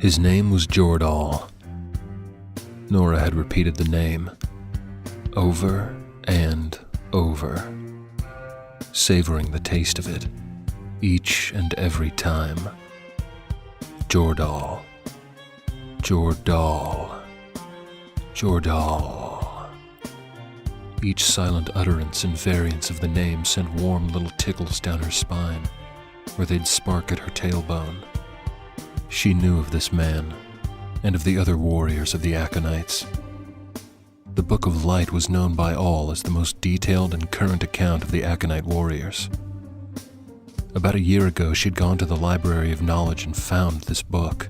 His name was Jordal. Nora had repeated the name over and over, savoring the taste of it each and every time. Jordal, Jordal, Jordal. Each silent utterance and variance of the name sent warm little tickles down her spine, where they'd spark at her tailbone. She knew of this man, and of the other warriors of the Aconites. The Book of Light was known by all as the most detailed and current account of the Aconite warriors. About a year ago, she'd gone to the Library of Knowledge and found this book.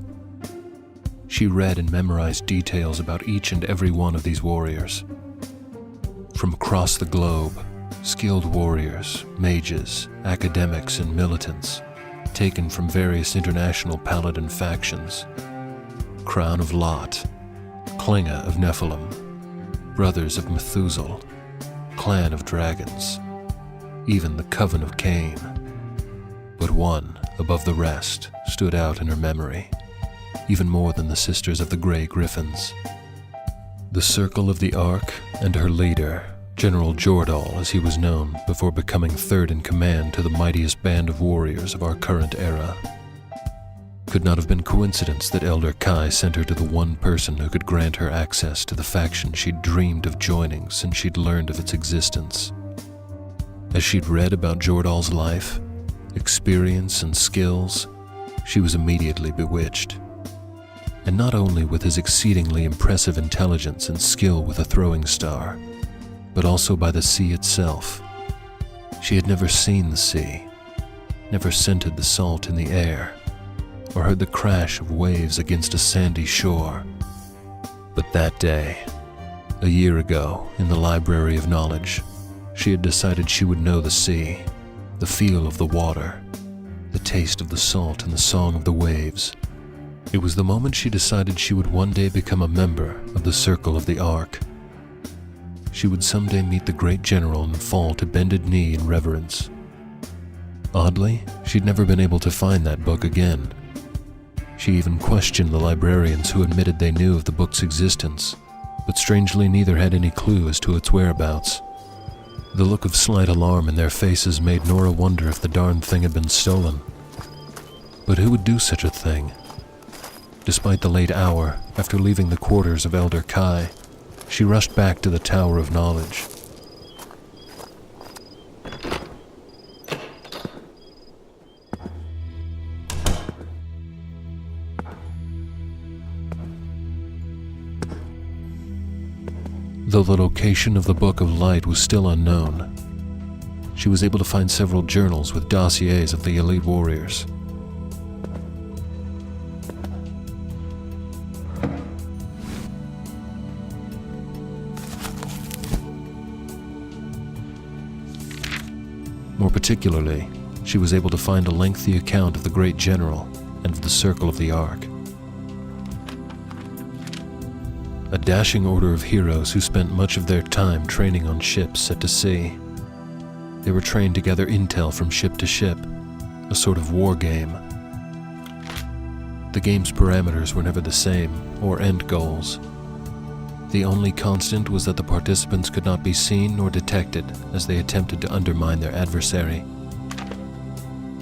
She read and memorized details about each and every one of these warriors. From across the globe, skilled warriors, mages, academics, and militants, taken from various international paladin factions: Crown of Lot, Klinga of Nephilim, Brothers of Methuselah, Clan of Dragons, even the Coven of Cain. But one, above the rest, stood out in her memory, even more than the Sisters of the Grey Griffins. The Circle of the Ark and her leader, General Jordal as he was known before becoming third in command to the mightiest band of warriors of our current era. Could not have been coincidence that Elder Kai sent her to the one person who could grant her access to the faction she'd dreamed of joining since she'd learned of its existence. As she'd read about Jordal's life, experience, and skills, she was immediately bewitched. And not only with his exceedingly impressive intelligence and skill with a throwing star, but also by the sea itself. She had never seen the sea, never scented the salt in the air, or heard the crash of waves against a sandy shore. But that day, a year ago, in the Library of Knowledge, she had decided she would know the sea, the feel of the water, the taste of the salt and the song of the waves. It was the moment she decided she would one day become a member of the Circle of the Ark. She would someday meet the great general and fall to bended knee in reverence. Oddly, she'd never been able to find that book again. She even questioned the librarians who admitted they knew of the book's existence, but strangely neither had any clue as to its whereabouts. The look of slight alarm in their faces made Nora wonder if the darn thing had been stolen. But who would do such a thing? Despite the late hour, after leaving the quarters of Elder Kai, she rushed back to the Tower of Knowledge. Though the location of the Book of Light was still unknown, she was able to find several journals with dossiers of the elite warriors. More particularly, she was able to find a lengthy account of the great general and of the Circle of the Ark. A dashing order of heroes who spent much of their time training on ships set to sea. They were trained to gather intel from ship to ship, a sort of war game. The game's parameters were never the same, or end goals. The only constant was that the participants could not be seen nor detected as they attempted to undermine their adversary.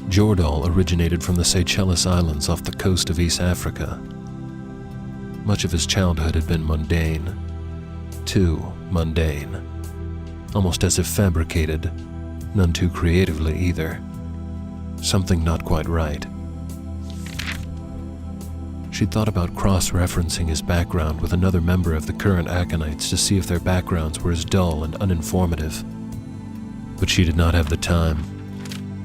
Jordal originated from the Seychelles Islands off the coast of East Africa. Much of his childhood had been mundane. Too mundane. Almost as if fabricated, none too creatively either. Something not quite right. She'd thought about cross-referencing his background with another member of the current Aconites to see if their backgrounds were as dull and uninformative. But she did not have the time.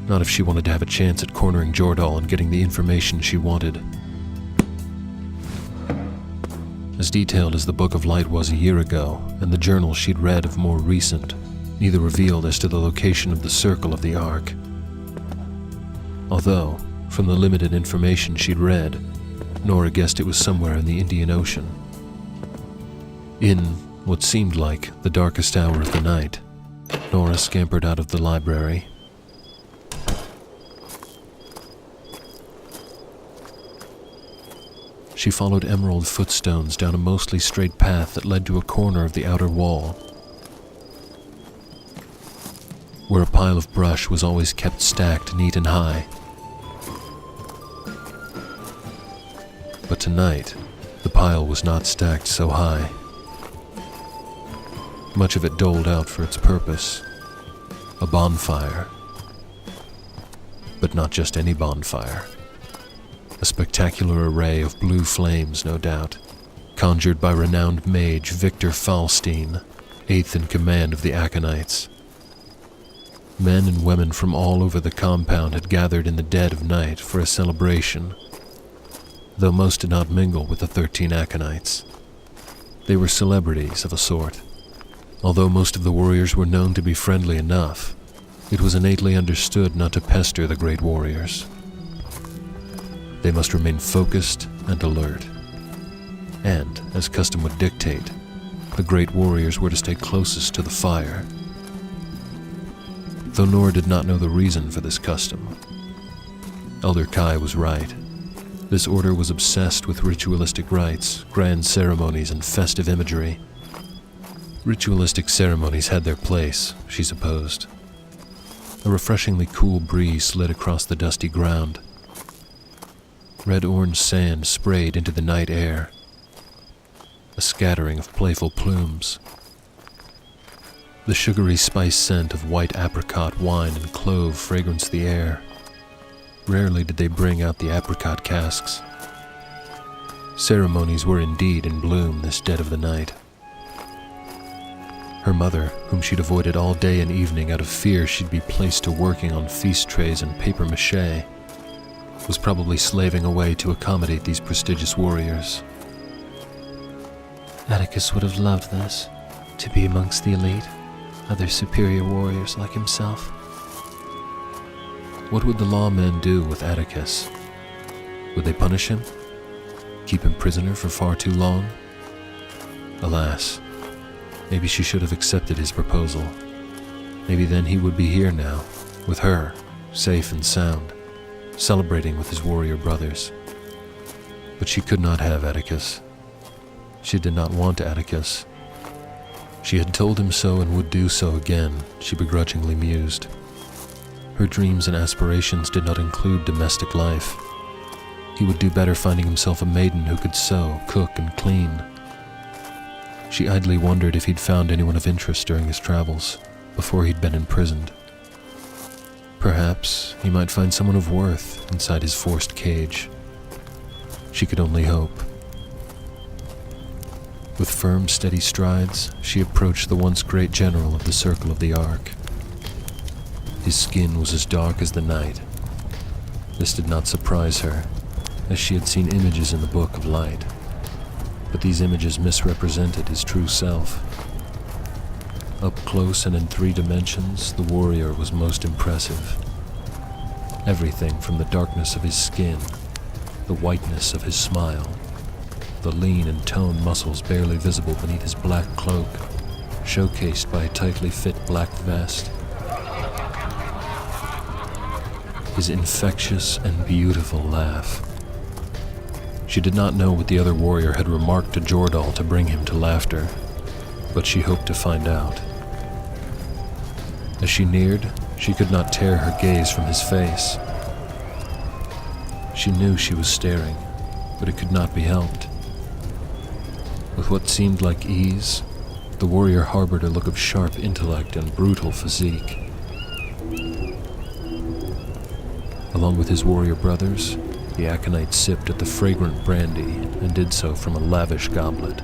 Not if she wanted to have a chance at cornering Jordal and getting the information she wanted. As detailed as the Book of Light was a year ago, and the journals she'd read of more recent, neither revealed as to the location of the Circle of the Ark. Although, from the limited information she'd read, Nora guessed it was somewhere in the Indian Ocean. In what seemed like the darkest hour of the night, Nora scampered out of the library. She followed emerald footstones down a mostly straight path that led to a corner of the outer wall, where a pile of brush was always kept stacked neat and high. But tonight, the pile was not stacked so high. Much of it doled out for its purpose, a bonfire. But not just any bonfire. A spectacular array of blue flames, no doubt, conjured by renowned mage Victor Falstein, 8th in command of the Aconites. Men and women from all over the compound had gathered in the dead of night for a celebration, though most did not mingle with the 13 Aconites. They were celebrities of a sort. Although most of the warriors were known to be friendly enough, it was innately understood not to pester the great warriors. They must remain focused and alert. And, as custom would dictate, the great warriors were to stay closest to the fire. Though Nora did not know the reason for this custom, Elder Kai was right. This order was obsessed with ritualistic rites, grand ceremonies, and festive imagery. Ritualistic ceremonies had their place, she supposed. A refreshingly cool breeze slid across the dusty ground. Red-orange sand sprayed into the night air, a scattering of playful plumes. The sugary spice scent of white apricot wine and clove fragranced the air. Rarely did they bring out the apricot casks. Ceremonies were indeed in bloom this dead of the night. Her mother, whom she'd avoided all day and evening out of fear she'd be placed to working on feast trays and papier-mâché, was probably slaving away to accommodate these prestigious warriors. Atticus would have loved this, to be amongst the elite, other superior warriors like himself. What would the lawmen do with Atticus? Would they punish him? Keep him prisoner for far too long? Alas, maybe she should have accepted his proposal. Maybe then he would be here now, with her, safe and sound, celebrating with his warrior brothers. But she could not have Atticus. She did not want Atticus. She had told him so and would do so again, she begrudgingly mused. Her dreams and aspirations did not include domestic life. He would do better finding himself a maiden who could sew, cook, and clean. She idly wondered if he'd found anyone of interest during his travels, before he'd been imprisoned. Perhaps he might find someone of worth inside his forced cage. She could only hope. With firm, steady strides, she approached the once great general of the Circle of the Ark. His skin was as dark as the night. This did not surprise her, as she had seen images in the Book of Light. But these images misrepresented his true self. Up close and in 3 dimensions, the warrior was most impressive. Everything from the darkness of his skin, the whiteness of his smile, the lean and toned muscles barely visible beneath his black cloak, showcased by a tightly fit black vest. His infectious and beautiful laugh. She did not know what the other warrior had remarked to Jordal to bring him to laughter, but she hoped to find out. As she neared, she could not tear her gaze from his face. She knew she was staring, but it could not be helped. With what seemed like ease, the warrior harbored a look of sharp intellect and brutal physique. Along with his warrior brothers, the Aconite sipped at the fragrant brandy and did so from a lavish goblet.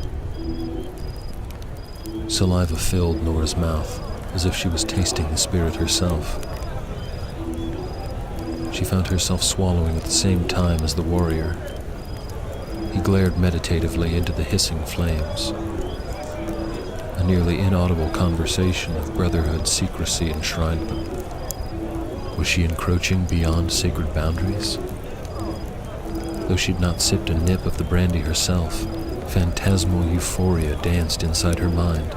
Saliva filled Nora's mouth, as if she was tasting the spirit herself. She found herself swallowing at the same time as the warrior. He glared meditatively into the hissing flames. A nearly inaudible conversation of brotherhood secrecy enshrined them. Was she encroaching beyond sacred boundaries? Though she'd not sipped a nip of the brandy herself, phantasmal euphoria danced inside her mind.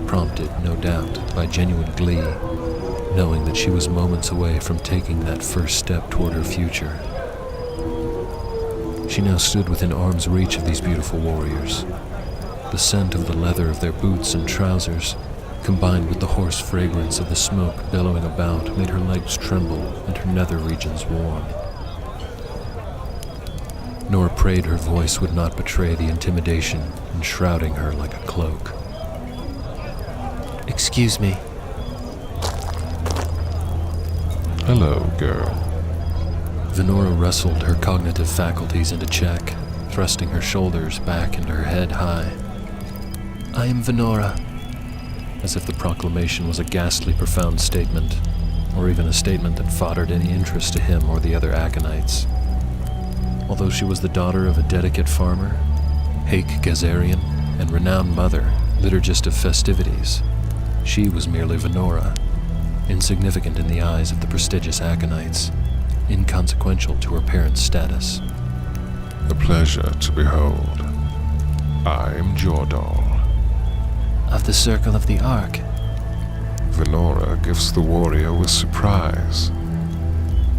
Prompted, no doubt, by genuine glee, knowing that she was moments away from taking that first step toward her future. She now stood within arm's reach of these beautiful warriors. The scent of the leather of their boots and trousers, combined with the hoarse fragrance of the smoke billowing about, made her legs tremble and her nether regions warm. Nora prayed her voice would not betray the intimidation enshrouding her like a cloak. Excuse me. Hello, girl. Venora wrestled her cognitive faculties into check, thrusting her shoulders back and her head high. I am Venora. As if the proclamation was a ghastly profound statement, or even a statement that foddered any interest to him or the other Aconites. Although she was the daughter of a dedicate farmer, Hake Gazarian, and renowned mother, liturgist of festivities, she was merely Venora, insignificant in the eyes of the prestigious Aconites, inconsequential to her parents' status. A pleasure to behold. I am Jordal. Of the Circle of the Ark. Venora gives the warrior with surprise.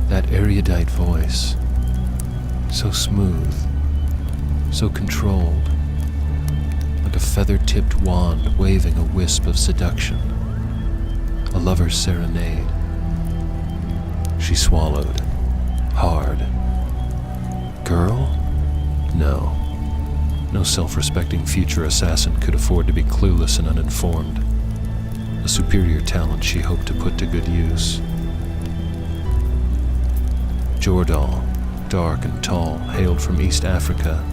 That erudite voice, so smooth, so controlled, like a feather-tipped wand waving a wisp of seduction, a lover's serenade. She swallowed, hard. Girl? No. No self-respecting future assassin could afford to be clueless and uninformed. A superior talent she hoped to put to good use. Jordal, dark and tall, hailed from East Africa.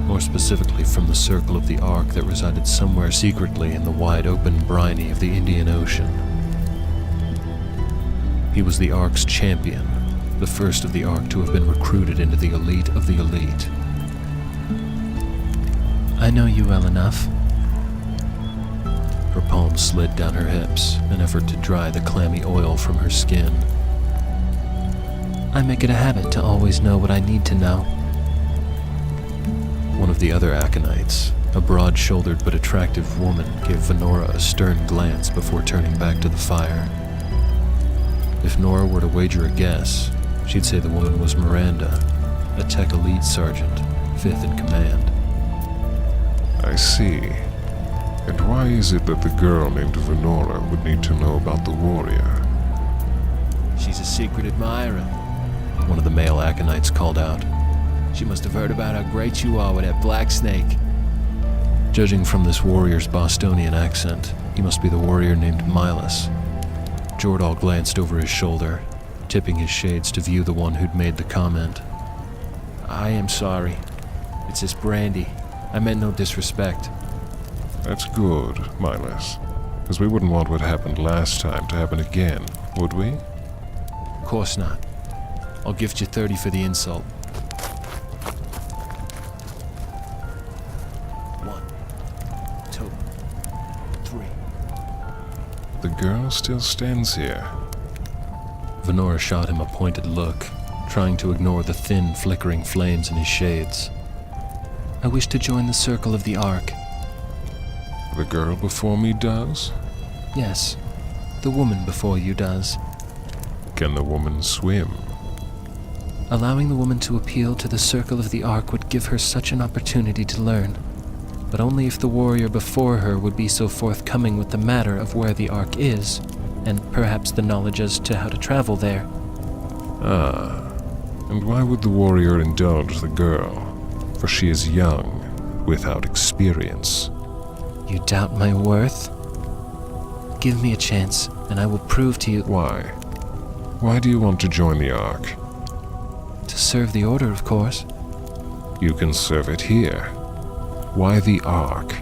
More specifically from the Circle of the Ark that resided somewhere secretly in the wide open briny of the Indian Ocean. He was the Ark's champion, the first of the Ark to have been recruited into the elite of the elite. I know you well enough. Her palms slid down her hips, an effort to dry the clammy oil from her skin. I make it a habit to always know what I need to know. One of the other Aconites, a broad-shouldered but attractive woman, gave Venora a stern glance before turning back to the fire. If Nora were to wager a guess, she'd say the woman was Miranda, a tech elite sergeant, 5th in command. I see. And why is it that the girl named Venora would need to know about the warrior? She's a secret admirer, one of the male Aconites called out. She must have heard about how great you are with that black snake. Judging from this warrior's Bostonian accent, he must be the warrior named Milas. Jordal glanced over his shoulder, tipping his shades to view the one who'd made the comment. I am sorry. It's this brandy. I meant no disrespect. That's good, Milas. Because we wouldn't want what happened last time to happen again, would we? Of course not. I'll gift you 30 for the insult. 1, 2, 3. The girl still stands here. Venora shot him a pointed look, trying to ignore the thin, flickering flames in his shades. I wish to join the Circle of the Ark. The girl before me does? Yes, the woman before you does. Can the woman swim? Allowing the woman to appeal to the Circle of the Ark would give her such an opportunity to learn, but only if the warrior before her would be so forthcoming with the matter of where the Ark is, and perhaps the knowledge as to how to travel there. Ah, and why would the warrior indulge the girl? For she is young, without experience. You doubt my worth? Give me a chance, and I will prove to you... Why? Why do you want to join the Ark? To serve the Order, of course. You can serve it here. Why the Ark?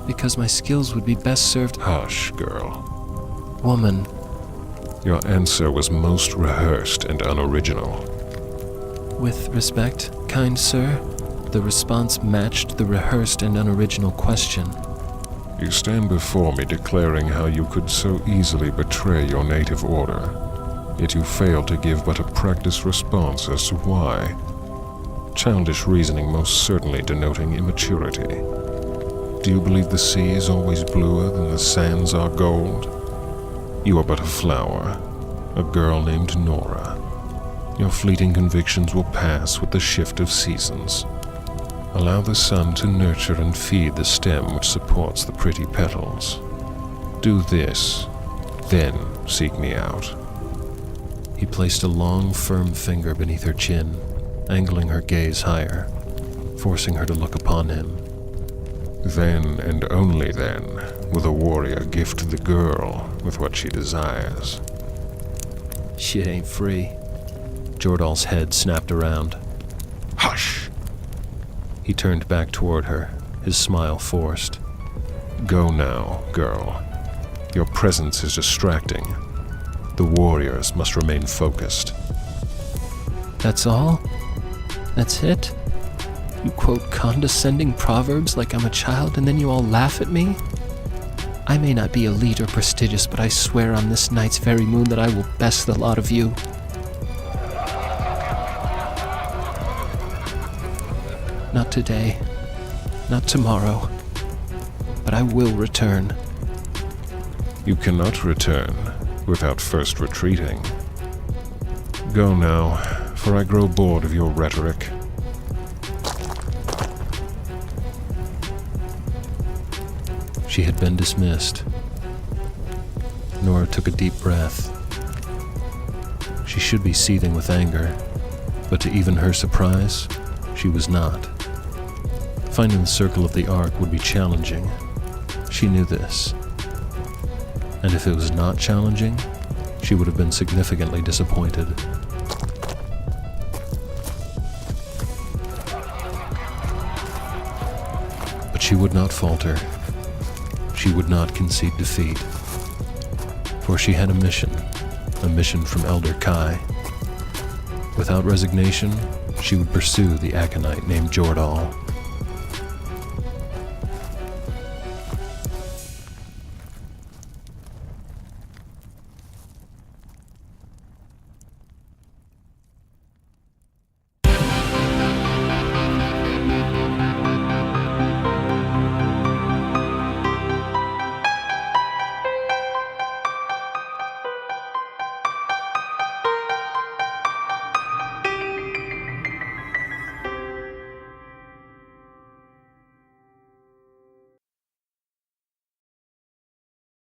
Because my skills would be best served... Hush, girl. Woman. Your answer was most rehearsed and unoriginal. With respect, kind sir, the response matched the rehearsed and unoriginal question. You stand before me declaring how you could so easily betray your native order, yet you fail to give but a practiced response as to why. Childish reasoning most certainly denoting immaturity. Do you believe the sea is always bluer than the sands are gold? You are but a flower, a girl named Nora. Your fleeting convictions will pass with the shift of seasons. Allow the sun to nurture and feed the stem which supports the pretty petals. Do this, then seek me out. He placed a long, firm finger beneath her chin, angling her gaze higher, forcing her to look upon him. Then, and only then, will the warrior gift the girl with what she desires. Shit ain't free. Jordal's head snapped around. Hush! He turned back toward her, his smile forced. Go now, girl. Your presence is distracting. The warriors must remain focused. That's all? That's it? You quote condescending proverbs like I'm a child and then you all laugh at me? I may not be elite or prestigious, but I swear on this night's very moon that I will best the lot of you. Not today, not tomorrow, but I will return. You cannot return without first retreating. Go now, for I grow bored of your rhetoric. She had been dismissed. Nora took a deep breath. She should be seething with anger, but to even her surprise, she was not. Finding the circle of the Ark would be challenging. She knew this. And if it was not challenging, she would have been significantly disappointed. But she would not falter. She would not concede defeat. For she had a mission from Elder Kai. Without resignation, she would pursue the Aconite named Jordal.